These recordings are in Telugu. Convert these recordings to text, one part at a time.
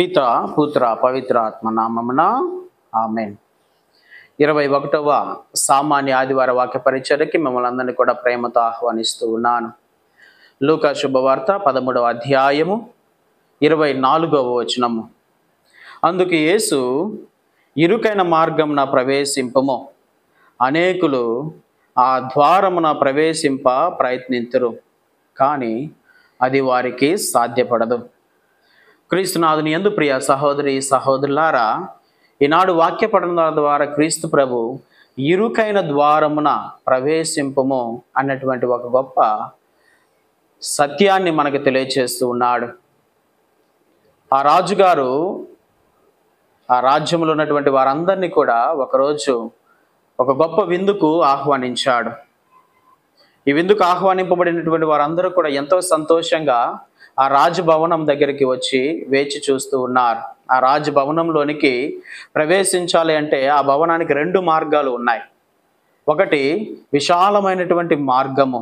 పిత పుత్ర పవిత్ర ఆత్మ నామమున ఆమేన్. 21వ సామాన్య ఆదివార వాక్య పరిచర్యకి మిమ్మల్ని అందరినీ కూడా ప్రేమతో ఆహ్వానిస్తూ ఉన్నాను. లూకా శుభవార్త 13వ అధ్యాయము 24వ వచనము. అందుకు యేసు, ఇరుకైన మార్గమున ప్రవేశింపము, అనేకులు ఆ ద్వారమున ప్రవేశింప ప్రయత్నింతురు, కానీ అది వారికి సాధ్యపడదు. క్రీస్తునాథుని యందు ప్రియ సహోదరి సహోదరులారా, ఈనాడు వాక్య పఠనం ద్వారా క్రీస్తు ప్రభు ఇరుకైన ద్వారమున ప్రవేశింపము అన్నటువంటి ఒక గొప్ప సత్యాన్ని మనకు తెలియచేస్తూ ఉన్నాడు. ఆ రాజుగారు ఆ రాజ్యంలో ఉన్నటువంటి వారందరినీ కూడా ఒకరోజు ఒక గొప్ప విందుకు ఆహ్వానించాడు. ఈ విందుకు ఆహ్వానింపబడినటువంటి వారందరూ కూడా ఎంతో సంతోషంగా ఆ రాజభవనం దగ్గరికి వచ్చి వేచి చూస్తూ ఉన్నారు. ఆ రాజభవనంలోనికి ప్రవేశించాలి అంటే ఆ భవనానికి 2 మార్గాలు ఉన్నాయి. ఒకటి విశాలమైనటువంటి మార్గము,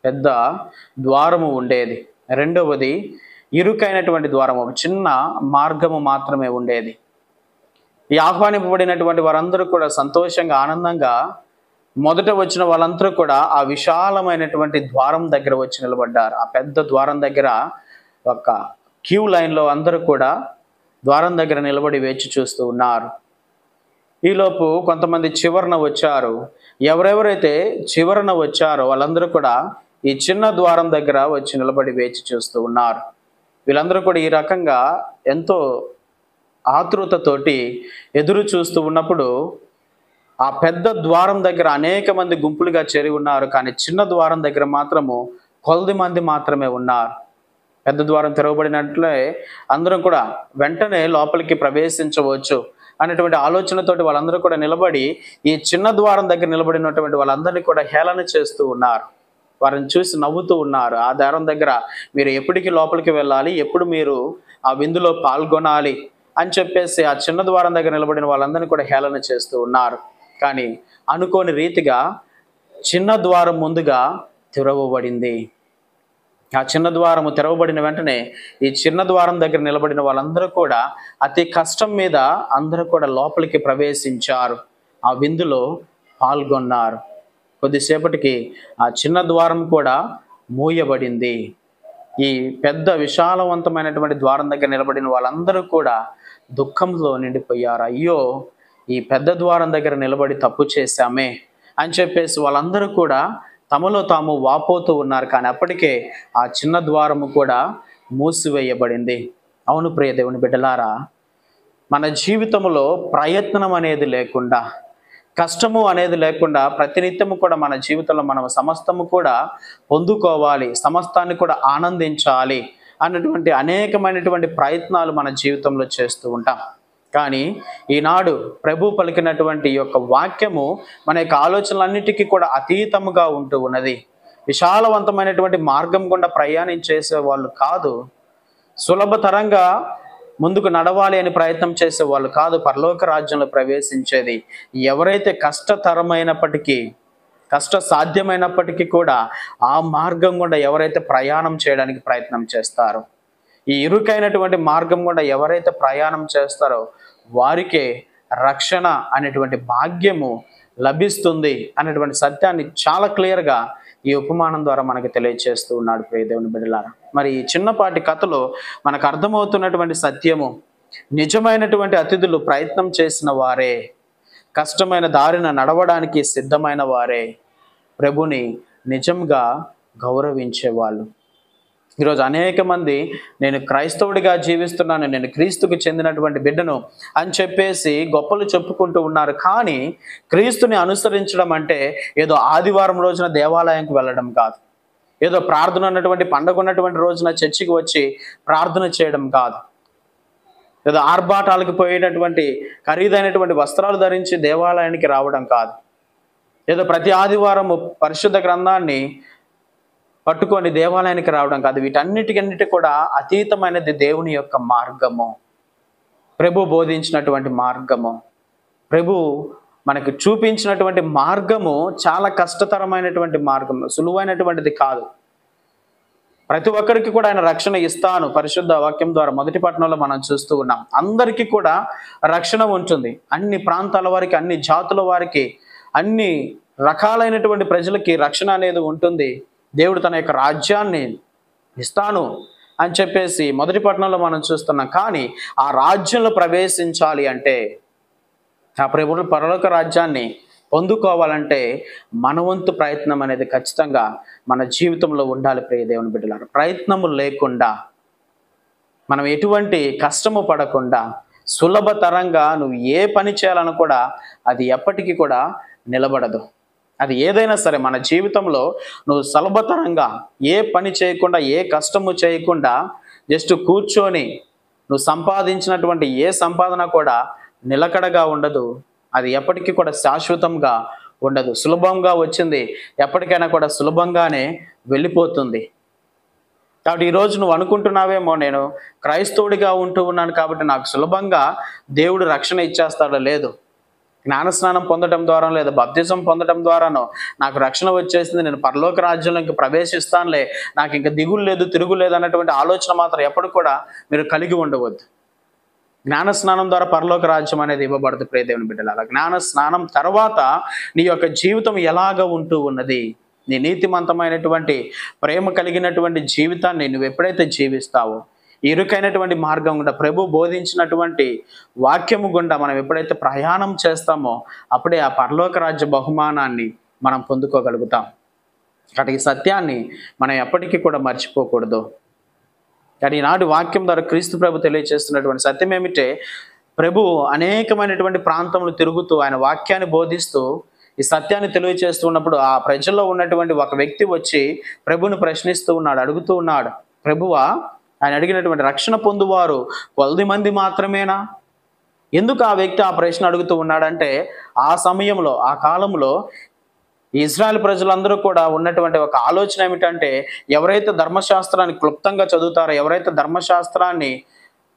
పెద్ద ద్వారము ఉండేది. రెండవది ఇరుకైనటువంటి ద్వారము, చిన్న మార్గము మాత్రమే ఉండేది. ఈ ఆహ్వానింపబడినటువంటి వారందరూ కూడా సంతోషంగా ఆనందంగా మొదట వచ్చిన వాళ్ళందరూ కూడా ఆ విశాలమైనటువంటి ద్వారం దగ్గర వచ్చి నిలబడ్డారు. ఆ పెద్ద ద్వారం దగ్గర ఒక క్యూ లైన్లో అందరూ కూడా ద్వారం దగ్గర నిలబడి వేచి చూస్తూ ఉన్నారు. ఈలోపు కొంతమంది చివరన వచ్చారు. ఎవరెవరైతే చివరన వచ్చారో వాళ్ళందరూ కూడా ఈ చిన్న ద్వారం దగ్గర వచ్చి నిలబడి వేచి చూస్తూ ఉన్నారు. వీళ్ళందరూ కూడా ఈ రకంగా ఎంతో ఆతృతతోటి ఎదురు చూస్తూ ఉన్నప్పుడు ఆ పెద్ద ద్వారం దగ్గర అనేక మంది గుంపులుగా చేరి ఉన్నారు, కానీ చిన్న ద్వారం దగ్గర మాత్రము కొద్ది మంది మాత్రమే ఉన్నారు. పెద్ద ద్వారం తెరవబడినట్లే అందరం కూడా వెంటనే లోపలికి ప్రవేశించవచ్చు అనేటువంటి ఆలోచనతోటి వాళ్ళందరూ కూడా నిలబడి ఈ చిన్న ద్వారం దగ్గర నిలబడినటువంటి వాళ్ళందరినీ కూడా హేళన చేస్తూ ఉన్నారు. వారిని చూసి నవ్వుతూ ఉన్నారు. ఆ ద్వారం దగ్గర మీరు ఎప్పటికీ లోపలికి వెళ్ళాలి, ఎప్పుడు మీరు ఆ విందులో పాల్గొనాలి అని చెప్పేసి ఆ చిన్న ద్వారం దగ్గర నిలబడిన వాళ్ళందరినీ కూడా హేళన చేస్తూ ఉన్నారు. కానీ అనుకోని రీతిగా చిన్న ద్వారం ముందుగా తెరవబడింది. ఆ చిన్న ద్వారము తెరవబడిన వెంటనే ఈ చిన్న ద్వారం దగ్గర నిలబడిన వాళ్ళందరూ కూడా అతి కష్టం మీద అందరూ కూడా లోపలికి ప్రవేశించారు, ఆ విందులో పాల్గొన్నారు. కొద్దిసేపటికి ఆ చిన్న ద్వారం కూడా మూయబడింది. ఈ పెద్ద విశాలవంతమైనటువంటి ద్వారం దగ్గర నిలబడిన వాళ్ళందరూ కూడా దుఃఖంలో నిండిపోయారు. అయ్యో, ఈ పెద్ద ద్వారం దగ్గర నిలబడి తప్పు చేశామే అని చెప్పేసి వాళ్ళందరూ కూడా తమలో తాము వాపోతూ ఉన్నారు. కానీ అప్పటికే ఆ చిన్న ద్వారము కూడా మూసివేయబడింది. అవును ప్రియ దేవుని బిడ్డలారా, మన జీవితంలో ప్రయత్నం అనేది లేకుండా, కష్టము అనేది లేకుండా ప్రతినిత్యము కూడా మన జీవితంలో మనం సమస్తము కూడా పొందుకోవాలి, సమస్తాన్ని కూడా ఆనందించాలి అన్నటువంటి అనేకమైనటువంటి ప్రయత్నాలు మన జీవితంలో చేస్తూ ఉంటాం. కానీ ఈనాడు ప్రభు పలికినటువంటి ఈ యొక్క వాక్యము మన యొక్క ఆలోచనలన్నిటికీ కూడా అతీతముగా ఉంటూ ఉన్నది. విశాలవంతమైనటువంటి మార్గం గుండా ప్రయాణించేసే వాళ్ళు కాదు, సులభతరంగా ముందుకు నడవాలి అని ప్రయత్నం చేసే వాళ్ళు కాదు పరలోక రాజ్యంలో ప్రవేశించేది. ఎవరైతే కష్టతరమైనప్పటికీ, కష్ట సాధ్యమైనప్పటికీ కూడా ఆ మార్గం గుండా ఎవరైతే ప్రయాణం చేయడానికి ప్రయత్నం చేస్తారో, ఈ ఇరుకైనటువంటి మార్గం గుండా ఎవరైతే ప్రయాణం చేస్తారో వారికే రక్షణ అనేటువంటి భాగ్యము లభిస్తుంది అనేటువంటి సత్యాన్ని చాలా క్లియర్గా ఈ ఉపమానం ద్వారా మనకు తెలియజేస్తూ ఉన్నాడు ప్రియ దేవుని బిడ్డలారా. మరి ఈ చిన్నపాటి కథలో మనకు అర్థమవుతున్నటువంటి సత్యము, నిజమైనటువంటి అతిథులు ప్రయత్నం చేసిన వారే, కష్టమైన దారిన నడవడానికి సిద్ధమైన వారే ప్రభుని నిజంగా గౌరవించేవాళ్ళు. ఈరోజు అనేక మంది నేను క్రైస్తవుడిగా జీవిస్తున్నాను, నేను క్రీస్తుకు చెందినటువంటి బిడ్డను అని చెప్పేసి గొప్పలు చెప్పుకుంటూ ఉన్నారు. కానీ క్రీస్తుని అనుసరించడం అంటే ఏదో ఆదివారం రోజున దేవాలయంకి వెళ్ళడం కాదు, ఏదో ప్రార్థన ఉన్నటువంటి పండుగ ఉన్నటువంటి రోజున చర్చికి వచ్చి ప్రార్థన చేయడం కాదు, ఏదో ఆర్భాటాలకు పోయేటటువంటి ఖరీదైనటువంటి వస్త్రాలు ధరించి దేవాలయానికి రావడం కాదు, ఏదో ప్రతి ఆదివారం పరిశుద్ధ గ్రంథాన్ని పట్టుకొని దేవాలయానికి రావడం కాదు. వీటన్నిటికన్నిటి కూడా అతీతమైనది దేవుని యొక్క మార్గము, ప్రభు బోధించినటువంటి మార్గము, ప్రభు మనకు చూపించినటువంటి మార్గము చాలా కష్టతరమైనటువంటి మార్గము, సులువైనటువంటిది కాదు. ప్రతి ఒక్కరికి కూడా ఆయన రక్షణ ఇస్తాను పరిశుద్ధ వాక్యం ద్వారా మొదటి పట్టణంలో మనం చూస్తూ ఉన్నాం. అందరికీ కూడా రక్షణ ఉంటుంది. అన్ని ప్రాంతాల వారికి, అన్ని జాతుల వారికి, అన్ని రకాలైనటువంటి ప్రజలకి రక్షణ అనేది ఉంటుంది. దేవుడు తన యొక్క రాజ్యాన్ని ఇస్తాను అని చెప్పేసి మొదటి పట్టణంలో మనం చూస్తున్నాం. కానీ ఆ రాజ్యంలో ప్రవేశించాలి అంటే, ఆ ప్రభువు పరలోక రాజ్యాన్ని పొందుకోవాలంటే మన వంతు ప్రయత్నం అనేది ఖచ్చితంగా మన జీవితంలో ఉండాలి. ప్రియ దేవుని బిడ్డలారా, ప్రయత్నము లేకుండా, మనం ఎటువంటి కష్టము పడకుండా సులభతరంగా నువ్వు ఏ పని చేయాలని కూడా అది ఎప్పటికీ కూడా నిలబడదు. అది ఏదైనా సరే మన జీవితంలో నువ్వు సులభతరంగా ఏ పని చేయకుండా, ఏ కష్టము చేయకుండా జస్ట్ కూర్చొని నువ్వు సంపాదించినటువంటి ఏ సంపాదన కూడా నిలకడగా ఉండదు. అది ఎప్పటికీ కూడా శాశ్వతంగా ఉండదు. సులభంగా వచ్చింది ఎప్పటికైనా కూడా సులభంగానే వెళ్ళిపోతుంది. కాబట్టి ఈరోజు నువ్వు అనుకుంటున్నావేమో, నేను క్రైస్తవుడిగా ఉంటూ ఉన్నాను కాబట్టి నాకు సులభంగా దేవుడు రక్షణ ఇచ్చేస్తాడో. లేదు, జ్ఞానస్నానం పొందడం ద్వారా లేదా బాప్తిజం పొందడం ద్వారానో నాకు రక్షణ వచ్చేసింది, నేను పరలోక రాజ్యంలోకి ప్రవేశిస్తానులే, నాకు ఇంకా దిగులు లేదు, తిరుగులేదు అన్నటువంటి ఆలోచన మాత్రం ఎప్పుడు కూడా మీరు కలిగి ఉండవద్దు. జ్ఞానస్నానం ద్వారా పరలోక రాజ్యం అనేది ఇవ్వబడుతుంది. ప్రియ దేవుని బిడ్డలారా, జ్ఞాన స్నానం తర్వాత నీ యొక్క జీవితం ఎలాగ ఉంటూ ఉన్నది, నీ నీతిమంతమైనటువంటి ప్రేమ కలిగినటువంటి జీవితాన్ని నువ్వు ఎప్పుడైతే జీవిస్తావో, ఇరుకైనటువంటి మార్గం గుండా ప్రభు బోధించినటువంటి వాక్యము గుండా మనం ఎప్పుడైతే ప్రయాణం చేస్తామో అప్పుడే ఆ పరలోక రాజ్య బహుమానాన్ని మనం పొందుకోగలుగుతాం. కాబట్టి ఈ సత్యాన్ని మనం ఎప్పటికీ కూడా మర్చిపోకూడదు. కానీ ఈనాటి వాక్యం ద్వారా క్రీస్తు ప్రభు తెలియజేస్తున్నటువంటి సత్యం ఏమిటే, ప్రభు అనేకమైనటువంటి ప్రాంతములు తిరుగుతూ ఆయన వాక్యాన్ని బోధిస్తూ ఈ సత్యాన్ని తెలియజేస్తూ ఉన్నప్పుడు ఆ ప్రజల్లో ఉన్నటువంటి ఒక వ్యక్తి వచ్చి ప్రభుని ప్రశ్నిస్తూ ఉన్నాడు, అడుగుతూ ఉన్నాడు, ప్రభువా, ఆయన అడిగినటువంటి రక్షణ పొందువారు కొద్ది మంది మాత్రమేనా? ఎందుకు ఆ వ్యక్తి ఆ ప్రశ్న అడుగుతూ ఉన్నాడంటే, ఆ సమయంలో, ఆ కాలంలో ఇజ్రాయెల్ ప్రజలందరూ కూడా ఉన్నటువంటి ఒక ఆలోచన ఏమిటంటే, ఎవరైతే ధర్మశాస్త్రాన్ని క్లుప్తంగా చదువుతారో, ఎవరైతే ధర్మశాస్త్రాన్ని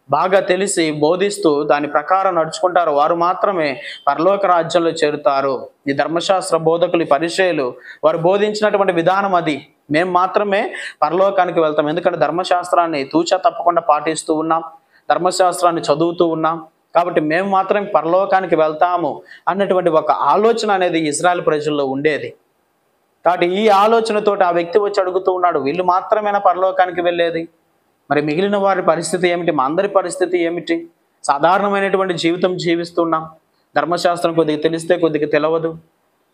బాగా తెలిసి బోధిస్తూ దాని ప్రకారం నడుచుకుంటారో వారు మాత్రమే పరలోక రాజ్యంలో చేరుతారు. ఈ ధర్మశాస్త్ర బోధకులు, పరిచయులు వారు బోధించినటువంటి విధానం అది, మేము మాత్రమే పరలోకానికి వెళ్తాం. ఎందుకంటే ధర్మశాస్త్రాన్ని తూచా తప్పకుండా పాటిస్తూ ఉన్నాం, ధర్మశాస్త్రాన్ని చదువుతూ ఉన్నాం, కాబట్టి మేము మాత్రం పరలోకానికి వెళ్తాము అన్నటువంటి ఒక ఆలోచన అనేది ఇజ్రాయెల్ ప్రజల్లో ఉండేది. కాబట్టి ఈ ఆలోచనతో ఆ వ్యక్తి వచ్చి అడుగుతూ ఉన్నాడు, వీళ్ళు మాత్రమేనా పరలోకానికి వెళ్ళేది? మరి మిగిలిన వారి పరిస్థితి ఏమిటి? మా అందరి పరిస్థితి ఏమిటి? సాధారణమైనటువంటి జీవితం జీవిస్తున్నాం, ధర్మశాస్త్రం కొద్దిగా తెలిస్తే కొద్దిగా తెలవదు,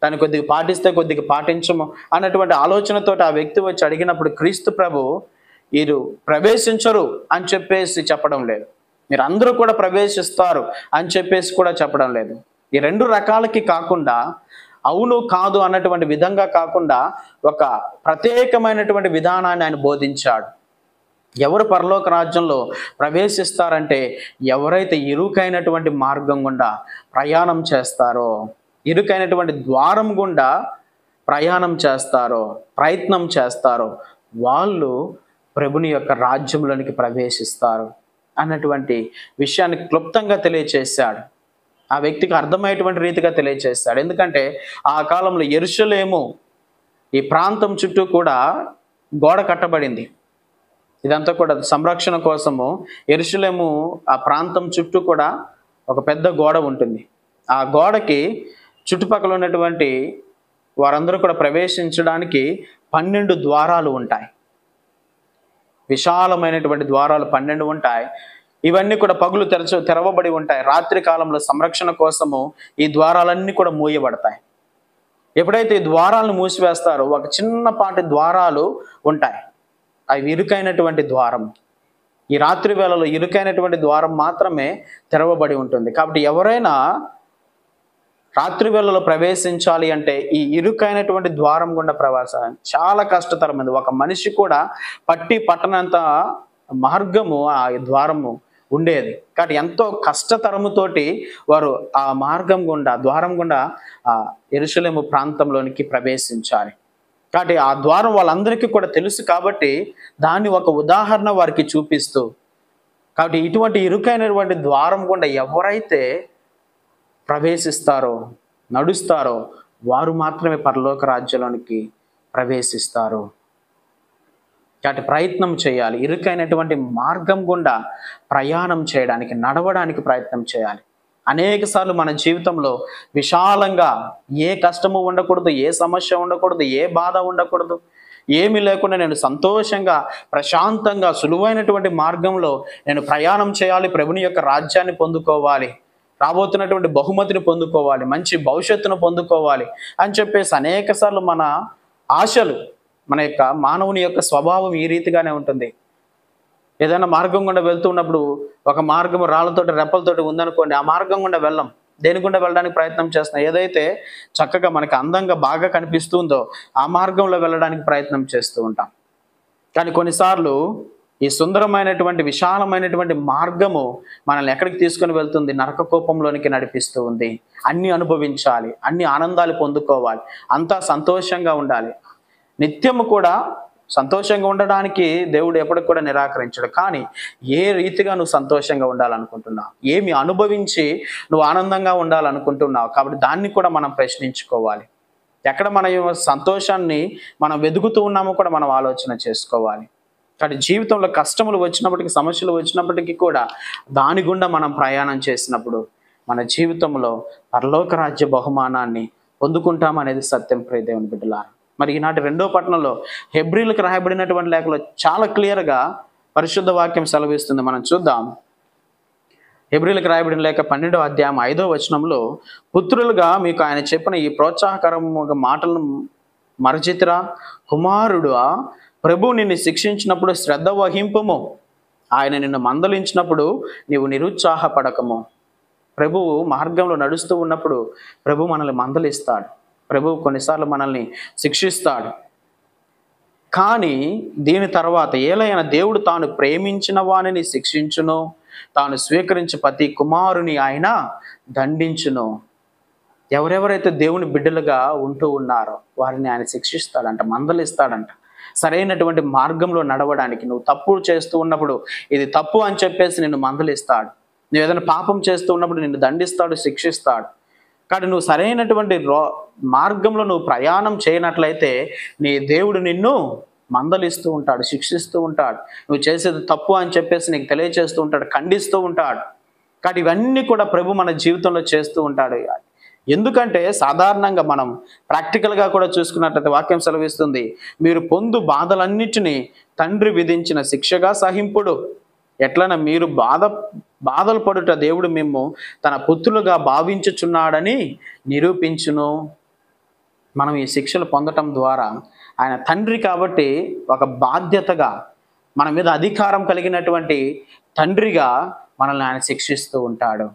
దాన్ని కొద్దిగా పాటిస్తే కొద్దిగా పాటించము అన్నటువంటి ఆలోచనతో ఆ వ్యక్తి వచ్చి అడిగినప్పుడు క్రీస్తు ప్రభు వీరు ప్రవేశించరు అని చెప్పేసి చెప్పడం లేదు, మీరు అందరూ కూడా ప్రవేశిస్తారు అని చెప్పేసి కూడా చెప్పడం లేదు. ఈ రెండు రకాలకి కాకుండా, అవును కాదు అన్నటువంటి విధంగా కాకుండా ఒక ప్రత్యేకమైనటువంటి విధానాన్ని ఆయన బోధించాడు. ఎవరు పరలోక రాజ్యంలో ప్రవేశిస్తారంటే, ఎవరైతే ఇరుకైనటువంటి మార్గం గుండా ప్రయాణం చేస్తారో, ఇరుకైనటువంటి ద్వారం గుండా ప్రయాణం చేస్తారో, ప్రయత్నం చేస్తారో వాళ్ళు ప్రభుని యొక్క రాజ్యంలోనికి ప్రవేశిస్తారు అన్నటువంటి విషయాన్ని క్లుప్తంగా తెలియచేశాడు. ఆ వ్యక్తికి అర్థమయ్యేటువంటి రీతిగా తెలియచేస్తాడు. ఎందుకంటే ఆ కాలంలో యెరూషలేము ఈ ప్రాంతం చుట్టూ కూడా గోడ కట్టబడింది. ఇదంతా కూడా సంరక్షణ కోసము యెరూషలేము ఆ ప్రాంతం చుట్టూ కూడా ఒక పెద్ద గోడ ఉంటుంది. ఆ గోడకి చుట్టుపక్కల ఉన్నటువంటి వారందరూ కూడా ప్రవేశించడానికి 12 ద్వారాలు ఉంటాయి. విశాలమైనటువంటి ద్వారాలు 12 ఉంటాయి. ఇవన్నీ కూడా పగులు తెరవబడి ఉంటాయి. రాత్రి కాలంలో సంరక్షణ కోసము ఈ ద్వారాలన్నీ కూడా మూయబడతాయి. ఎప్పుడైతే ఈ ద్వారాలను మూసివేస్తారో ఒక చిన్నపాటి ద్వారాలు ఉంటాయి, అవి ఇరుకైనటువంటి ద్వారం. ఈ రాత్రి వేళలో ఇరుకైనటువంటి ద్వారం మాత్రమే తెరవబడి ఉంటుంది. కాబట్టి ఎవరైనా రాత్రి వేళలో ప్రవేశించాలి అంటే ఈ ఇరుకైనటువంటి ద్వారం గుండా ప్రవేశం చాలా కష్టతరమైనది. ఒక మనిషి కూడా పట్టనంత మార్గము ఆ ద్వారము ఉండేది. కాబట్టి ఎంతో కష్టతరముతోటి వారు ఆ మార్గం గుండా, ద్వారం గుండా ఆ యెరూషలేము ప్రాంతంలోనికి ప్రవేశించాలి. కాబట్టి ఆ ద్వారం వాళ్ళందరికీ కూడా తెలుసు కాబట్టి దాన్ని ఒక ఉదాహరణ వారికి చూపిస్తూ, కాబట్టి ఇటువంటి ఇరుకైనటువంటి ద్వారం గుండా ఎవరైతే ప్రవేశిస్తారో, నడుస్తారో వారు మాత్రమే పరలోక రాజ్యంలోనికి ప్రవేశిస్తారు. కాబట్టి ప్రయత్నం చేయాలి. ఇరుకైనటువంటి మార్గం గుండా ప్రయాణం చేయడానికి, నడవడానికి ప్రయత్నం చేయాలి. అనేక సార్లు మన జీవితంలో విశాలంగా ఏ కష్టము ఉండకూడదు, ఏ సమస్య ఉండకూడదు, ఏ బాధ ఉండకూడదు, ఏమీ లేకుండా నేను సంతోషంగా, ప్రశాంతంగా, సులువైనటువంటి మార్గంలో నేను ప్రయాణం చేయాలి, ప్రభుని యొక్క రాజ్యాన్ని పొందుకోవాలి, రాబోతున్నటువంటి బహుమతిని పొందుకోవాలి, మంచి భవిష్యత్తును పొందుకోవాలి అని చెప్పేసి అనేక సార్లు మన ఆశలు, మన యొక్క మానవుని యొక్క స్వభావం ఈ రీతిగానే ఉంటుంది. ఏదైనా మార్గం గుండా వెళ్తూ ఉన్నప్పుడు ఒక మార్గం రాళ్ళతోటి రెప్పలతోటి ఉందనుకోండి, ఆ మార్గం గుండా వెళ్ళం, దేని గుండా వెళ్ళడానికి ప్రయత్నం చేస్తున్నాం. ఏదైతే చక్కగా మనకి అందంగా బాగా కనిపిస్తుందో ఆ మార్గంలో వెళ్ళడానికి ప్రయత్నం చేస్తూ ఉంటాం. కానీ కొన్నిసార్లు ఈ సుందరమైనటువంటి, విశాలమైనటువంటి మార్గము మనల్ని ఎక్కడికి తీసుకొని వెళ్తుంది? నరక కోపంలోనికి నడిపిస్తూ ఉంది. అన్ని అనుభవించాలి, అన్ని ఆనందాలు పొందుకోవాలి, అంతా సంతోషంగా ఉండాలి. నిత్యము కూడా సంతోషంగా ఉండడానికి దేవుడు ఎప్పటికి కూడా నిరాకరించడు. కానీ ఏ రీతిగా నువ్వు సంతోషంగా ఉండాలనుకుంటున్నావు, ఏమి అనుభవించి నువ్వు ఆనందంగా ఉండాలనుకుంటున్నావు? కాబట్టి దాన్ని కూడా మనం ప్రశ్నించుకోవాలి. ఎక్కడ మన సంతోషాన్ని మనం వెతుకుతూ ఉన్నామో కూడా మనం ఆలోచన చేసుకోవాలి. కాబట్టి జీవితంలో కష్టములు వచ్చినప్పటికీ, సమస్యలు వచ్చినప్పటికీ కూడా దాని గుండా మనం ప్రయాణం చేసినప్పుడు మన జీవితంలో పరలోక రాజ్య బహుమానాన్ని పొందుకుంటామనేది సత్యం. ప్రియ దేవుని బిడ్డలారా, మరి ఈనాటి 2వ పట్టణంలో హెబ్రీలకు రాయబడినటువంటి లేఖలో చాలా క్లియర్గా పరిశుద్ధ వాక్యం సెలవిస్తుంది. మనం చూద్దాం. హెబ్రీలకు రాయబడిన లేఖ 12వ అధ్యాయం 5వ వచనంలో, పుత్రులుగా మీకు ఆయన చెప్పిన ఈ ప్రోత్సాహకరముగా మాటలను మరచితిరా, కుమారుడు ప్రభు నిన్ను శిక్షించినప్పుడు శ్రద్ధ వహింపుము, ఆయన నిన్ను మందలించినప్పుడు నీవు నిరుత్సాహపడకము. ప్రభువు మార్గంలో నడుస్తూ ఉన్నప్పుడు ప్రభు మనల్ని మందలిస్తాడు, ప్రభువు కొన్నిసార్లు మనల్ని శిక్షిస్తాడు. కానీ దీని తర్వాత ఏలైనా దేవుడు తాను ప్రేమించిన వానిని శిక్షించును, తాను స్వీకరించి ప్రతి కుమారుని ఆయన దండించును. ఎవరెవరైతే దేవుని బిడ్డలుగా ఉంటూ ఉన్నారో వారిని ఆయన శిక్షిస్తాడంట, మందలిస్తాడంట. సరైనటువంటి మార్గంలో నడవడానికి, నువ్వు తప్పు చేస్తూ ఉన్నప్పుడు ఇది తప్పు అని చెప్పేసి నిన్ను మందలిస్తాడు. నువ్వు ఏదైనా పాపం చేస్తూ ఉన్నప్పుడు నిన్ను దండిస్తాడు, శిక్షిస్తాడు. కానీ నువ్వు సరైనటువంటి మార్గంలో నువ్వు ప్రయాణం చేయనట్లయితే నీ దేవుడు నిన్ను మందలిస్తూ ఉంటాడు, శిక్షిస్తూ ఉంటాడు. నువ్వు చేసేది తప్పు అని చెప్పేసి నీకు తెలియచేస్తూ ఉంటాడు, ఖండిస్తూ ఉంటాడు. కానీ ఇవన్నీ కూడా ప్రభు మన జీవితంలో చేస్తూ ఉంటాడు. ఎందుకంటే సాధారణంగా మనం ప్రాక్టికల్గా కూడా చూసుకున్నట్లయితే వాక్యం సెలవిస్తుంది, మీరు పొందు బాధలన్నిటినీ తండ్రి విధించిన శిక్షగా సహింపుడు. ఎట్లన మీరు బాధలు పడుట దేవుడు మేము తన పుత్రులుగా భావించుచున్నాడని నిరూపించును. మనం ఈ శిక్షలు పొందటం ద్వారా ఆయన తండ్రి కాబట్టి ఒక బాధ్యతగా, మన మీద అధికారం కలిగినటువంటి తండ్రిగా మనల్ని ఆయన శిక్షిస్తూ ఉంటాడు,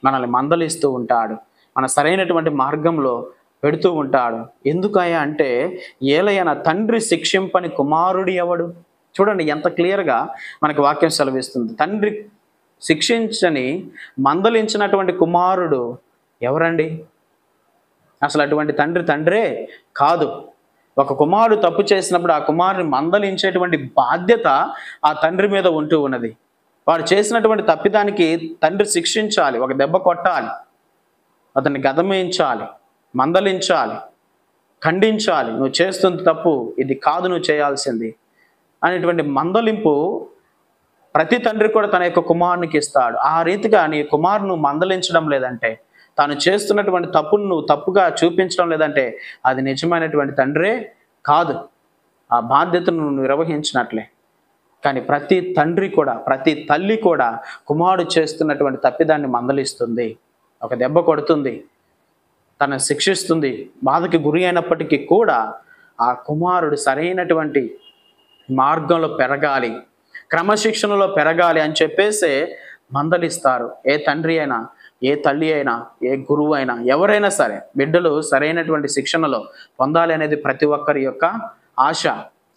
మనల్ని మందలిస్తూ ఉంటాడు, మన సరైనటువంటి మార్గంలో పెడుతూ ఉంటాడు. ఎందుకయ్యా అంటే, ఏలైనా తండ్రి శిక్షింపని కుమారుడు ఎవడు? చూడండి ఎంత క్లియర్గా మనకి వాక్యం సెలవిస్తుంది. తండ్రి శిక్షించని మందలించినటువంటి కుమారుడు ఎవరండి? అసలు అటువంటి తండ్రే కాదు. ఒక కుమారుడు తప్పు చేసినప్పుడు ఆ కుమారుని మందలించేటువంటి బాధ్యత ఆ తండ్రి మీద ఉంటూ ఉన్నది. వాడు చేసినటువంటి తప్పిదానికి తండ్రి శిక్షించాలి, ఒక దెబ్బ కొట్టాలి, అతన్ని గదమించాలి, మందలించాలి, ఖండించాలి. నువ్వు చేస్తుంది తప్పు, ఇది కాదు నువ్వు చేయాల్సింది అనేటువంటి మందలింపు ప్రతి తండ్రి కూడా తన యొక్క కుమారునికి ఇస్తాడు. ఆ రీతిగా నీ కుమారును మందలించడం లేదంటే, తాను చేస్తున్నటువంటి తప్పును నువ్వు తప్పుగా చూపించడం లేదంటే అది నిజమైనటువంటి తండ్రే కాదు. ఆ బాధ్యతను నువ్వు నిర్వహించినట్లే. కానీ ప్రతి తండ్రి కూడా, ప్రతి తల్లి కూడా కుమారుడు చేస్తున్నటువంటి తప్పిదాన్ని మందలిస్తుంది, ఒక దెబ్బ కొడుతుంది, తనను శిక్షిస్తుంది. బాధకి గురి అయినప్పటికీ కూడా ఆ కుమారుడు సరైనటువంటి మార్గంలో పెరగాలి, క్రమశిక్షణలో పెరగాలి అని చెప్పేసి మందలిస్తారు. ఏ తండ్రి అయినా, ఏ తల్లి అయినా, ఏ గురువు అయినా, ఎవరైనా సరే బిడ్డలు సరైనటువంటి శిక్షణలో పొందాలి అనేది ప్రతి ఒక్కరి యొక్క ఆశ.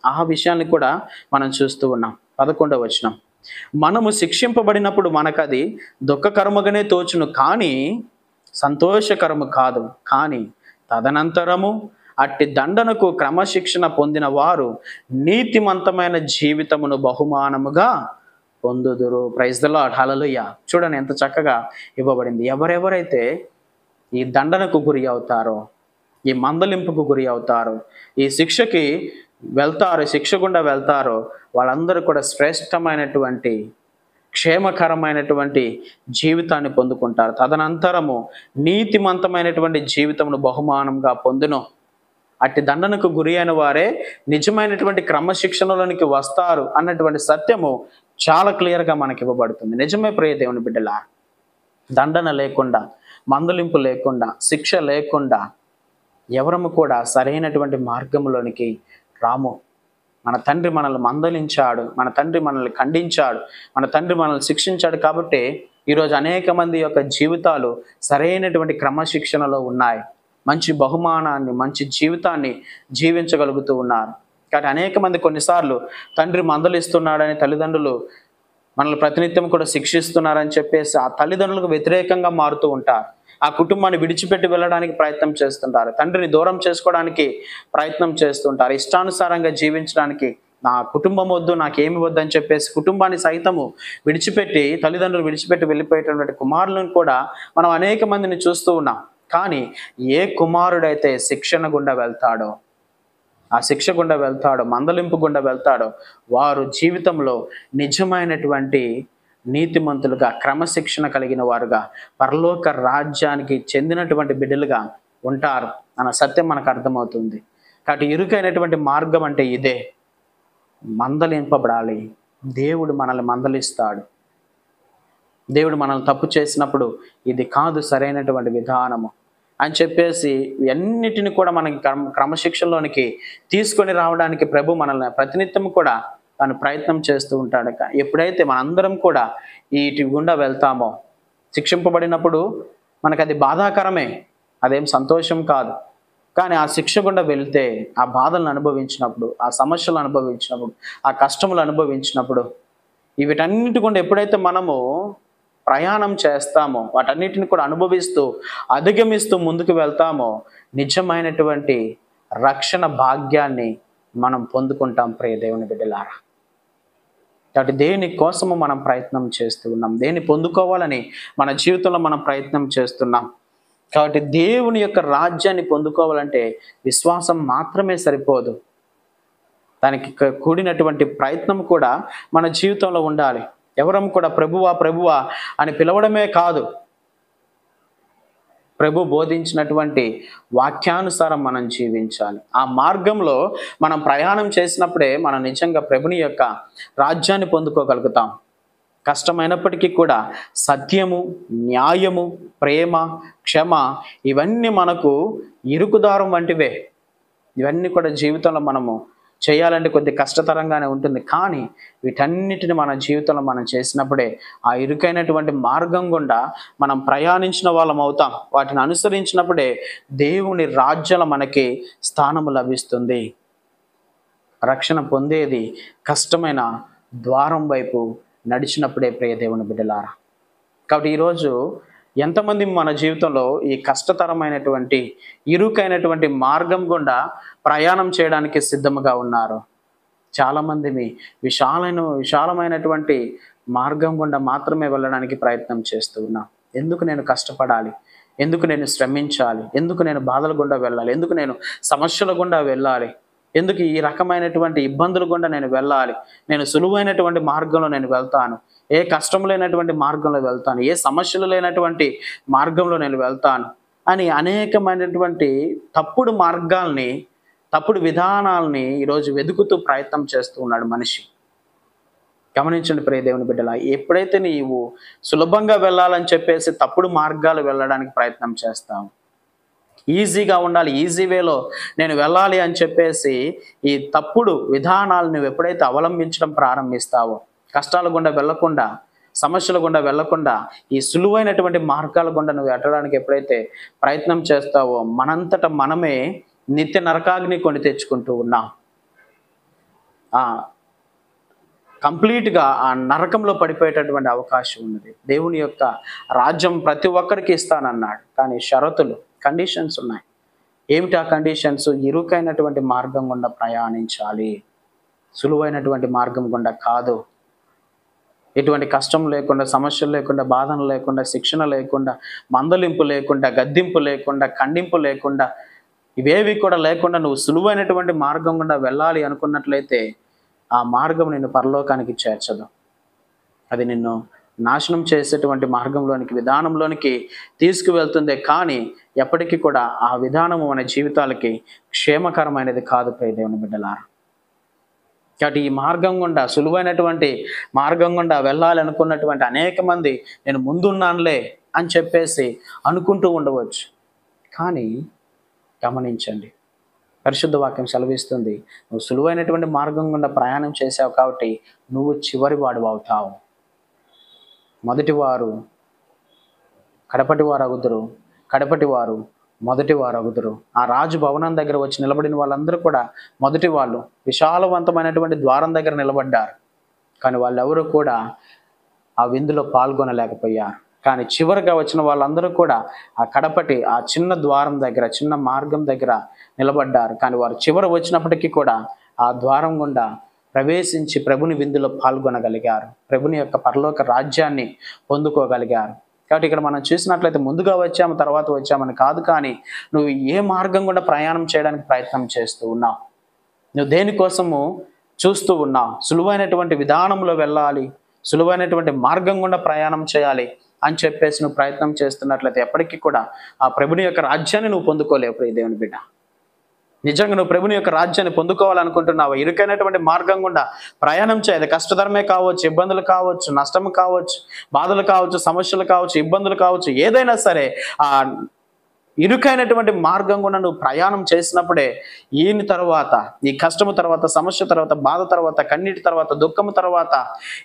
ఆ విషయాన్ని కూడా మనం చూస్తూ ఉన్నాం. 11వ వచనం, మనము శిక్షింపబడినప్పుడు మనకది దుఃఖకరముగానే తోచును, కానీ సంతోషకరము కాదు. కానీ తదనంతరము అట్టి దండనకు క్రమశిక్షణ పొందిన వారు నీతిమంతమైన జీవితమును బహుమానముగా పొందుదురు. ప్రైజ్ ది లార్డ్, హల్లెలూయా. చూడండి ఎంత చక్కగా ఇవ్వబడింది. ఎవరెవరైతే ఈ దండనకు గురి అవుతారో, ఈ మందలింపుకు గురి అవుతారో, ఈ శిక్షకి వెళ్తారో, శిక్ష గుండా వెళ్తారో వాళ్ళందరూ కూడా శ్రేష్టమైనటువంటి క్షేమకరమైనటువంటి జీవితాన్ని పొందుకుంటారు. తదనంతరము నీతిమంతమైనటువంటి జీవితమును బహుమానంగా పొందును. అట్టి దండనకు గురి అయిన వారే నిజమైనటువంటి క్రమశిక్షణలోనికి వస్తారు అన్నటువంటి సత్యము చాలా క్లియర్గా మనకి ఇవ్వబడుతుంది. నిజమే ప్రియ దేవుని బిడ్డలా, దండన లేకుండా, మందలింపు లేకుండా, శిక్ష లేకుండా ఎవరము కూడా సరైనటువంటి మార్గంలోనికి రాము. మన తండ్రి మనల్ని మందలించాడు, మన తండ్రి మనల్ని ఖండించాడు, మన తండ్రి మనల్ని శిక్షించాడు. కాబట్టి ఈరోజు అనేక మంది యొక్క జీవితాలు సరైనటువంటి క్రమశిక్షణలో ఉన్నాయి. మంచి బహుమానాన్ని, మంచి జీవితాన్ని జీవించగలుగుతూ ఉన్నారు. కానీ అనేక మంది కొన్నిసార్లు తండ్రి మందలిస్తున్నాడని తల్లిదండ్రులు మనల్ని ప్రతినిత్యం కూడా శిక్షిస్తున్నారని చెప్పేసి ఆ తల్లిదండ్రులకు వ్యతిరేకంగా మారుతూ ఉంటారు. ఆ కుటుంబాన్ని విడిచిపెట్టి వెళ్ళడానికి ప్రయత్నం చేస్తుంటారు. తండ్రిని దూరం చేసుకోవడానికి ప్రయత్నం చేస్తుంటారు. ఇష్టానుసారంగా జీవించడానికి, నా కుటుంబం వద్దు, నాకేమి వద్దు అని చెప్పేసి కుటుంబాన్ని సైతము విడిచిపెట్టి, తల్లిదండ్రులు విడిచిపెట్టి వెళ్ళిపోయేటటువంటి కుమారులను కూడా మనం అనేక మందిని చూస్తూ ఉన్నాం. కానీ ఏ కుమారుడైతే శిక్షణ గుండా వెళ్తాడో, ఆ శిక్ష గుండా వెళ్తాడో, మందలింపు గుండా వెళ్తాడో, వారు జీవితంలో నిజమైనటువంటి నీతిమంతులుగా, క్రమశిక్షణ కలిగిన వారుగా, పరలోక రాజ్యానికి చెందినటువంటి బిడ్డలుగా ఉంటారు అన్న సత్యం మనకు అర్థమవుతుంది. కాబట్టి ఇరుకైనటువంటి మార్గం అంటే ఇదే. మందలింపబడాలి. దేవుడు మనల్ని మందలిస్తాడు. దేవుడు మనల్ని తప్పు చేసినప్పుడు ఇది కాదు సరైనటువంటి విధానము అని చెప్పేసి అన్నిటిని కూడా మనకి క్రమశిక్షణలోనికి తీసుకొని రావడానికి ప్రభు మనల్ని ప్రతినిత్యం కూడా తను ప్రయత్నం చేస్తూ ఉంటాడు. ఎప్పుడైతే మనందరం కూడా వీటి గుండా వెళ్తామో, శిక్షింపబడినప్పుడు మనకు అది బాధాకరమే, అదేం సంతోషం కాదు. కానీ ఆ శిక్ష గుండా వెళ్తే, ఆ బాధలను అనుభవించినప్పుడు, ఆ సమస్యలు అనుభవించినప్పుడు, ఆ కష్టములు అనుభవించినప్పుడు, వీటన్నిటి గుండా ఎప్పుడైతే మనము ప్రయాణం చేస్తామో, వాటన్నిటిని కూడా అనుభవిస్తూ, అధిగమిస్తూ ముందుకు వెళ్తామో, నిజమైనటువంటి రక్షణ భాగ్యాన్ని మనం పొందుకుంటాం ప్రియ దేవుని బిడ్డలారా. కాబట్టి దేని కోసము మనం ప్రయత్నం చేస్తూ ఉన్నాం, దేన్ని పొందుకోవాలని మన జీవితంలో మనం ప్రయత్నం చేస్తున్నాం. కాబట్టి దేవుని యొక్క రాజ్యాన్ని పొందుకోవాలంటే విశ్వాసం మాత్రమే సరిపోదు, దానికి కూడినటువంటి ప్రయత్నం కూడా మన జీవితంలో ఉండాలి. ఎవరం కూడా ప్రభువా ప్రభువా అని పిలవడమే కాదు, ప్రభు బోధించినటువంటి వాక్యానుసారం మనం జీవించాలి. ఆ మార్గంలో మనం ప్రయాణం చేసినప్పుడే మనం నిజంగా ప్రభుని యొక్క రాజ్యాన్ని పొందుకోగలుగుతాం. కష్టమైనప్పటికీ కూడా సత్యము, న్యాయము, ప్రేమ, క్షమ ఇవన్నీ మనకు ఇరుకుదారం వంటివే. ఇవన్నీ కూడా జీవితంలో మనము చేయాలంటే కొద్ది కష్టతరంగానే ఉంటుంది. కానీ వీటన్నిటిని మన జీవితంలో మనం చేసినప్పుడే ఆ ఇరుకైనటువంటి మార్గం గుండా మనం ప్రయాణించిన వాళ్ళం అవుతాం. వాటిని అనుసరించినప్పుడే దేవుని రాజ్యంలో మనకి స్థానము లభిస్తుంది. రక్షణ పొందేది కష్టమైన ద్వారం వైపు నడిచినప్పుడే ప్రియ దేవుని బిడ్డలారా. కాబట్టి ఈరోజు ఎంతమంది మన జీవితంలో ఈ కష్టతరమైనటువంటి, ఇరుకైనటువంటి మార్గం గుండా ప్రయాణం చేయడానికి సిద్ధముగా ఉన్నారు? చాలామంది విశాలమైనటువంటి మార్గం గుండా మాత్రమే వెళ్ళడానికి ప్రయత్నం చేస్తూ ఉన్నాం. ఎందుకు నేను కష్టపడాలి, ఎందుకు నేను శ్రమించాలి, ఎందుకు నేను బాధల గుండా వెళ్ళాలి, ఎందుకు నేను సమస్యల గుండా వెళ్ళాలి, ఎందుకు ఈ రకమైనటువంటి ఇబ్బందుల గుండా నేను వెళ్ళాలి, నేను సులువైనటువంటి మార్గంలో నేను వెళ్తాను, ఏ కష్టం లేనటువంటి మార్గంలో వెళ్తాను, ఏ సమస్యలు లేనటువంటి మార్గంలో నేను వెళ్తాను అని అనేకమైనటువంటి తప్పుడు మార్గాల్ని, తప్పుడు విధానాలని ఈరోజు వెతుకుతూ ప్రయత్నం చేస్తూ ఉన్నాడు మనిషి. గమనించండి ప్రియ దేవుని బిడ్డలా, ఎప్పుడైతే నీవు సులభంగా వెళ్ళాలని చెప్పేసి తప్పుడు మార్గాలు వెళ్ళడానికి ప్రయత్నం చేస్తావు, ఈజీగా ఉండాలి, ఈజీ వేలో నేను వెళ్ళాలి అని చెప్పేసి ఈ తప్పుడు విధానాలు నువ్వు ఎప్పుడైతే అవలంబించడం ప్రారంభిస్తావో, కష్టాల గుండా వెళ్లకుండా, సమస్యల గుండా వెళ్లకుండా ఈ సులువైనటువంటి మార్గాల గుండా నువ్వు ఎట్టడానికి ఎప్పుడైతే ప్రయత్నం చేస్తావో, మనంతట మనమే నిత్య నరకాగ్ని కొని తెచ్చుకుంటూ ఉన్నాం. కంప్లీట్గా ఆ నరకంలో పడిపోయేటటువంటి అవకాశం ఉన్నది. దేవుని యొక్క రాజ్యం ప్రతి ఒక్కరికి ఇస్తానన్నాడు, కానీ షరతులు, కండిషన్స్ ఉన్నాయి. ఏమిటి ఆ కండిషన్స్? ఇరుకైనటువంటి మార్గం గుండా ప్రయాణించాలి, సులువైనటువంటి మార్గం గుండా కాదు. ఎటువంటి కష్టం లేకుండా, సమస్యలు లేకుండా, బాధలు లేకుండా, శిక్షణ లేకుండా, మందలింపు లేకుండా, గద్దింపు లేకుండా, ఖండింపు లేకుండా ఇవేవి కూడా లేకుండా నువ్వు సులువైనటువంటి మార్గం గుండా వెళ్ళాలి అనుకున్నట్లయితే ఆ మార్గం నిన్ను పరలోకానికి చేర్చదు. అది నిన్ను నాశనం చేసేటువంటి మార్గంలోనికి, విధానంలోనికి తీసుకువెళ్తుందే కానీ ఎప్పటికీ కూడా ఆ విధానము మన జీవితాలకి క్షేమకరమైనది కాదు ప్రియ దేవుని బిడ్డలారా. కాబట్టి ఈ మార్గం గుండా, సులువైనటువంటి మార్గం గుండా వెళ్ళాలి అనుకున్నటువంటి అనేక మంది నేను ముందున్నానులే అని చెప్పేసి అనుకుంటూ ఉండవచ్చు. కానీ గమనించండి, పరిశుద్ధ వాక్యం సెలవిస్తుంది, నువ్వు సులువైనటువంటి మార్గం గుండా ప్రయాణం చేసావు కాబట్టి నువ్వు చివరి వాడు అవుతావు. మొదటివారు కడపటి వారు అగుదురు, కడపటి వారు మొదటి వారు అగుదురు. ఆ రాజు భవనం దగ్గర వచ్చి నిలబడిన వాళ్ళందరూ కూడా మొదటి వాళ్ళు. విశాలవంతమైనటువంటి ద్వారం దగ్గర నిలబడ్డారు, కానీ వాళ్ళెవరూ కూడా ఆ విందులో పాల్గొనలేకపోయారు. కానీ చివరిగా వచ్చిన వాళ్ళందరూ కూడా ఆ కడపటి, ఆ చిన్న ద్వారం దగ్గర, చిన్న మార్గం దగ్గర నిలబడ్డారు. కానీ వారు చివర వచ్చినప్పటికీ కూడా ఆ ద్వారం గుండా ప్రవేశించి ప్రభుని విందులో పాల్గొనగలిగారు, ప్రభుని యొక్క పరలోక రాజ్యాన్ని పొందుకోగలిగారు. కాబట్టి ఇక్కడ మనం చూసినట్లయితే ముందుగా వచ్చాము తర్వాత వచ్చామని కాదు, కానీ నువ్వు ఏ మార్గం గుండా ప్రయాణం చేయడానికి ప్రయత్నం చేస్తూ ఉన్నావు, నువ్వు దేనికోసము చూస్తూ ఉన్నావు. సులువైనటువంటి విధానంలో వెళ్ళాలి, సులువైనటువంటి మార్గం గుండా ప్రయాణం చేయాలి అని చెప్పేసి నువ్వు ప్రయత్నం చేస్తున్నట్లయితే ఎప్పటికీ కూడా ఆ ప్రభుని యొక్క రాజ్యాన్ని నువ్వు పొందుకోలేవు ప్రియ దేవుని బిడ్డ. నిజంగా నువ్వు ప్రభుని యొక్క రాజ్యాన్ని పొందుకోవాలనుకుంటున్నావు, ఇరుకైనటువంటి మార్గం గుండా ప్రయాణం చేయదు. కష్టతరమే కావచ్చు, ఇబ్బందులు కావచ్చు, నష్టం కావచ్చు, బాధలు కావచ్చు, సమస్యలు కావచ్చు, ఇబ్బందులు కావచ్చు, ఏదైనా సరే ఆ ఇరుకైనటువంటి మార్గం గుండా నువ్వు ప్రయాణం చేసినప్పుడే ఈయన తర్వాత, ఈ కష్టము తర్వాత, సమస్య తర్వాత, బాధ తర్వాత, కన్నీటి తర్వాత, దుఃఖము తర్వాత,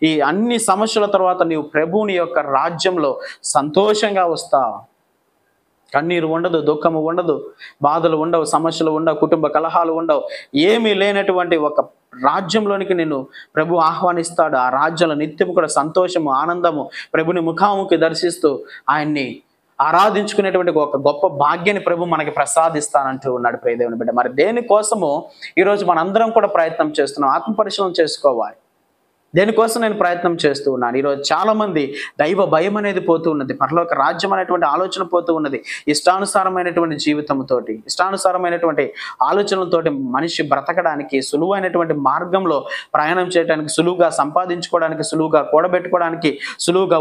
ఈ అన్ని సమస్యల తర్వాత నీవు ప్రభుని యొక్క రాజ్యంలో సంతోషంగా వస్తావు. కన్నీరు ఉండదు, దుఃఖము ఉండదు, బాధలు ఉండవు, సమస్యలు ఉండవు, కుటుంబ కలహాలు ఉండవు, ఏమీ లేనటువంటి ఒక రాజ్యంలోనికి నిన్ను ప్రభు ఆహ్వానిస్తాడు. ఆ రాజ్యంలో నిత్యము కూడా సంతోషము, ఆనందము, ప్రభుని ముఖాముఖి దర్శిస్తూ ఆయన్ని ఆరాధించుకునేటువంటి ఒక గొప్ప భాగ్యాన్ని ప్రభు మనకి ప్రసాదిస్తానంటూ ఉన్నాడు ప్రియ దేవుని బిడ్డ. మరి దేనికోసము ఈరోజు మనందరం కూడా ప్రయత్నం చేస్తున్నాం, ఆత్మపరిశీలన చేసుకోవాలి. దేనికోసం నేను ప్రయత్నం చేస్తూ ఉన్నాను. ఈరోజు చాలా మంది దైవ భయం అనేది పోతూ ఉన్నది, పరలోక రాజ్యం అనేటువంటి ఆలోచన పోతూ ఉన్నది. ఇష్టానుసారమైనటువంటి జీవితంతోటి, ఇష్టానుసారమైనటువంటి ఆలోచనలతోటి మనిషి బ్రతకడానికి, సులువైనటువంటి మార్గంలో ప్రయాణం చేయడానికి, సులువుగా సంపాదించుకోవడానికి, సులువుగా కూడబెట్టుకోవడానికి, సులువుగా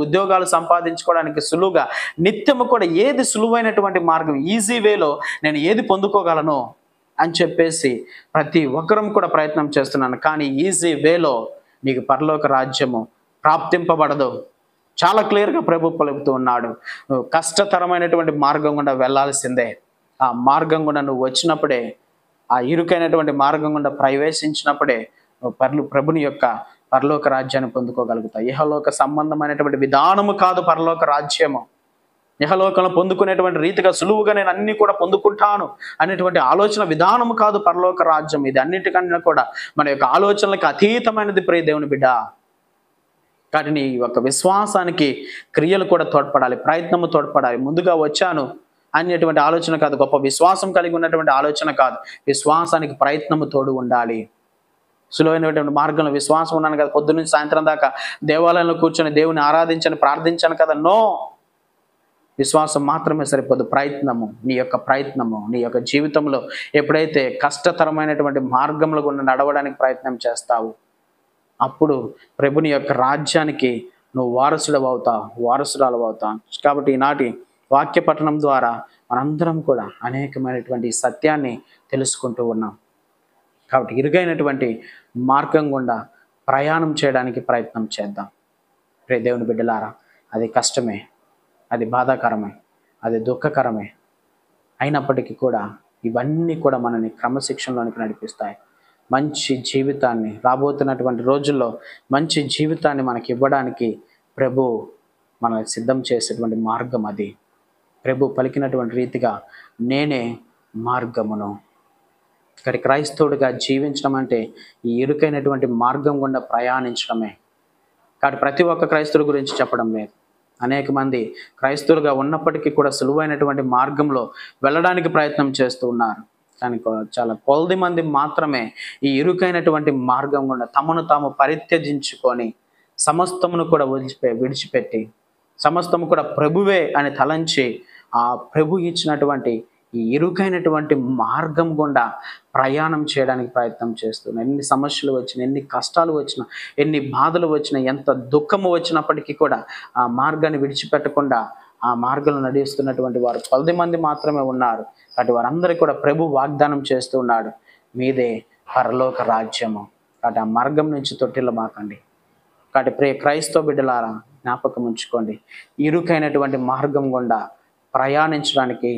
ఉద్యోగాలు సంపాదించుకోవడానికి, సులువుగా నిత్యము కూడా ఏది సులువైనటువంటి మార్గం, ఈజీ వేలో నేను ఏది పొందుకోగలను అని చెప్పేసి ప్రతి ఒక్కరం కూడా ప్రయత్నం చేస్తున్నాను. కానీ ఈజీ వేలో నీకు పరలోక రాజ్యము ప్రాప్తింపబడదు. చాలా క్లియర్గా ప్రభు పలుకుతూ ఉన్నాడు, నువ్వు కష్టతరమైనటువంటి మార్గం గుండా వెళ్ళాల్సిందే. ఆ మార్గం గుండా నువ్వు వచ్చినప్పుడే, ఆ ఇరుకైనటువంటి మార్గం గుండా ప్రవేశించినప్పుడే నువ్వు ప్రభుని యొక్క పరలోక రాజ్యాన్ని పొందుకోగలుగుతావు. ఇహలోక సంబంధమైనటువంటి విధానము కాదు పరలోక రాజ్యము. ఇహలోకంలో పొందుకునేటువంటి రీతిగా సులువుగా నేను అన్ని కూడా పొందుకుంటాను అనేటువంటి ఆలోచన విధానము కాదు పరలోక రాజ్యం. ఇది అన్నిటికన్నా కూడా మన యొక్క ఆలోచనలకు అతీతమైనది ప్రియ దేవుని బిడ్డ. కాబట్టి నీ యొక్క విశ్వాసానికి క్రియలు కూడా తోడ్పడాలి, ప్రయత్నము తోడ్పడాలి. ముందుగా వచ్చాను అనేటువంటి ఆలోచన కాదు, గొప్ప విశ్వాసం కలిగి ఉన్నటువంటి ఆలోచన కాదు, విశ్వాసానికి ప్రయత్నము తోడు ఉండాలి. సులువైనటువంటి మార్గంలో విశ్వాసం ఉన్నాను కదా, పొద్దున్నుంచి సాయంత్రం దాకా దేవాలయంలో కూర్చొని దేవుని ఆరాధించని, ప్రార్థించాను కదా, నో. విశ్వాసం మాత్రమే సరిపోదు, ప్రయత్నము, నీ యొక్క ప్రయత్నము, నీ యొక్క జీవితంలో ఎప్పుడైతే కష్టతరమైనటువంటి మార్గంలో గుండా నడవడానికి ప్రయత్నం చేస్తావు, అప్పుడు ప్రభుని యొక్క రాజ్యానికి నువ్వు వారసురాలు అవుతావు. కాబట్టి ఈనాటి వాక్య పఠనం ద్వారా మనందరం కూడా అనేకమైనటువంటి సత్యాన్ని తెలుసుకుంటూ ఉన్నాం. కాబట్టి ఇరుగైనటువంటి మార్గం గుండా ప్రయాణం చేయడానికి ప్రయత్నం చేద్దాం ప్రియ దేవుని బిడ్డలారా. అది కష్టమే, అది బాధాకరమే, అది దుఃఖకరమే. అయినప్పటికీ కూడా ఇవన్నీ కూడా మనల్ని క్రమశిక్షణలోనికి నడిపిస్తాయి. మంచి జీవితాన్ని, రాబోతున్నటువంటి రోజుల్లో మంచి జీవితాన్ని మనకి ఇవ్వడానికి ప్రభు మనల్ని సిద్ధం చేసేటువంటి మార్గం అది. ప్రభు పలికినటువంటి రీతిగా నేనే మార్గమును. ఇక్కడ క్రైస్తవుడిగా జీవించడం అంటే ఈ ఇరుకైనటువంటి మార్గం గుండా ప్రయాణించడమే. కాబట్టి ప్రతి ఒక్క క్రైస్తవుడి గురించి చెప్పడం లేదు. అనేక మంది క్రైస్తవులుగా ఉన్నప్పటికీ కూడా సులువైనటువంటి మార్గంలో వెళ్ళడానికి ప్రయత్నం చేస్తూ ఉన్నారు. కానీ చాలా కొద్ది మంది మాత్రమే ఈ ఇరుకైనటువంటి మార్గం గుండా తమను తాము పరిత్యజించుకొని సమస్తమును కూడా విడిచిపెట్టి సమస్తము కూడా ప్రభువే అని తలంచి ఆ ప్రభు ఇచ్చినటువంటి ఈ ఇరుకైనటువంటి మార్గం గుండా ప్రయాణం చేయడానికి ప్రయత్నం చేస్తున్నాను. ఎన్ని సమస్యలు వచ్చినా, ఎన్ని కష్టాలు వచ్చినా, ఎన్ని బాధలు వచ్చినా, ఎంత దుఃఖము వచ్చినప్పటికీ కూడా ఆ మార్గాన్ని విడిచిపెట్టకుండా ఆ మార్గంలో నడుస్తున్నటువంటి వారు 10 మంది మాత్రమే ఉన్నారు. కాబట్టి వారందరికీ కూడా ప్రభు వాగ్దానం చేస్తూ ఉన్నాడు, మీదే పరలోక రాజ్యము. కాబట్టి ఆ మార్గం నుంచి తొట్టిల్లమాకండి. కాబట్టి ప్రియ క్రైస్తవ బిడ్డలారా, జ్ఞాపకం ఉంచుకోండి, ఇరుకైనటువంటి మార్గం గుండా ప్రయాణించడానికి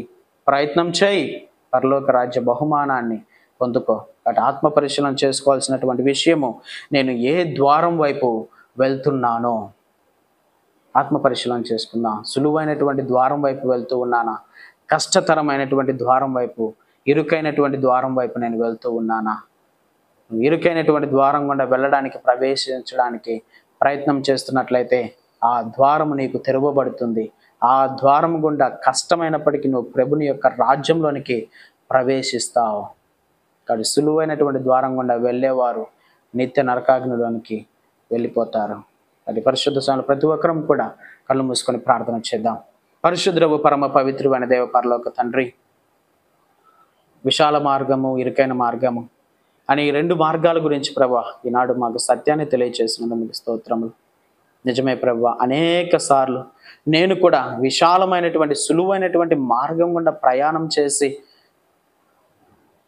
ప్రయత్నం చేయి. పరలోక రాజ్య బహుమానాన్ని పొందుకో. కాబట్టి ఆత్మ పరిశీలన చేసుకోవాల్సినటువంటి విషయము, నేను ఏ ద్వారం వైపు వెళ్తున్నానో ఆత్మ పరిశీలన చేసుకుందాం. సులువైనటువంటి ద్వారం వైపు వెళ్తూ ఉన్నానా, కష్టతరమైనటువంటి ద్వారం వైపు, ఇరుకైనటువంటి ద్వారం వైపు నేను వెళ్తూ ఉన్నానా? ఇరుకైనటువంటి ద్వారం గుండా వెళ్ళడానికి, ప్రవేశించడానికి ప్రయత్నం చేస్తున్నట్లయితే ఆ ద్వారము నీకు తెరవబడుతుంది. ఆ ద్వారం గుండా కష్టమైనప్పటికీ నువ్వు ప్రభుని యొక్క రాజ్యంలోనికి ప్రవేశిస్తావు. కాబట్టి సులువైనటువంటి ద్వారం గుండా వెళ్ళేవారు నిత్య నరకాగ్నిలోనికి వెళ్ళిపోతారు. అది పరిశుద్ధ సమయంలో ప్రతి ఒక్కరం కూడా కళ్ళు మూసుకొని ప్రార్థన చేద్దాం. పరిశుద్ధుడవు పరమ పవిత్రుడైన దేవ పరలోక తండ్రి, విశాల మార్గము, ఇరుకైన మార్గము అని ఈ 2 మార్గాల గురించి ప్రభువా ఈనాడు మాకు సత్యాన్ని తెలియజేసినందుకు మీకు స్తోత్రములు. నిజమే ప్రభువా, అనేక సార్లు నేను కూడా విశాలమైనటువంటి సులువైనటువంటి మార్గం గుండా ప్రయాణం చేసి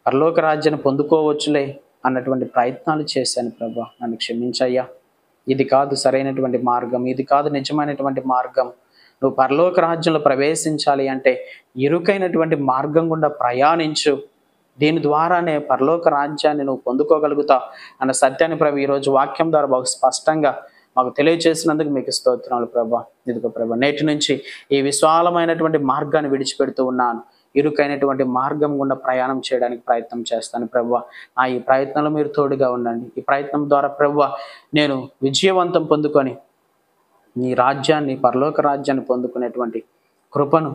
పరలోక రాజ్యాన్ని పొందుకోవచ్చులే అన్నటువంటి ప్రయత్నాలు చేశాను ప్రభువా. నన్ను క్షమించయ్యా. ఇది కాదు సరైనటువంటి మార్గం, ఇది కాదు నిజమైనటువంటి మార్గం. నువ్వు పరలోక రాజ్యంలో ప్రవేశించాలి అంటే ఇరుకైనటువంటి మార్గం గుండా ప్రయాణించు, దీని ద్వారానే పరలోక రాజ్యాన్ని నువ్వు పొందుకోగలుగుతావు అన్న సత్యాన్ని ప్రభు ఈరోజు వాక్యం ద్వారా బాగా స్పష్టంగా మాకు తెలియజేసినందుకు మీకు స్తోత్రాలు ప్రభా. ఇదిగో ప్రభా, నేటి నుంచి ఈ విశాలమైనటువంటి మార్గాన్ని విడిచిపెడుతూ ఉన్నాను. ఇరుకైనటువంటి మార్గం గుండా ప్రయాణం చేయడానికి ప్రయత్నం చేస్తాను ప్రభువా. ఈ ప్రయత్నంలో మీరు తోడుగా ఉండండి. ఈ ప్రయత్నం ద్వారా ప్రభువా నేను విజయవంతం పొందుకొని నీ రాజ్యాన్ని, పరలోక రాజ్యాన్ని పొందుకునేటువంటి కృపను,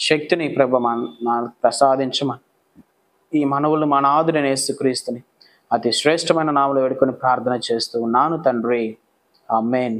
శక్తిని ప్రభు నాకు ప్రసాదించమని ఈ మనవులు మా నాథుడైన యేసుక్రీస్తుని అతి శ్రేష్టమైన నామములో వేడుకొని ప్రార్థన చేస్తూ ఉన్నాను తండ్రి. ఆమేన్.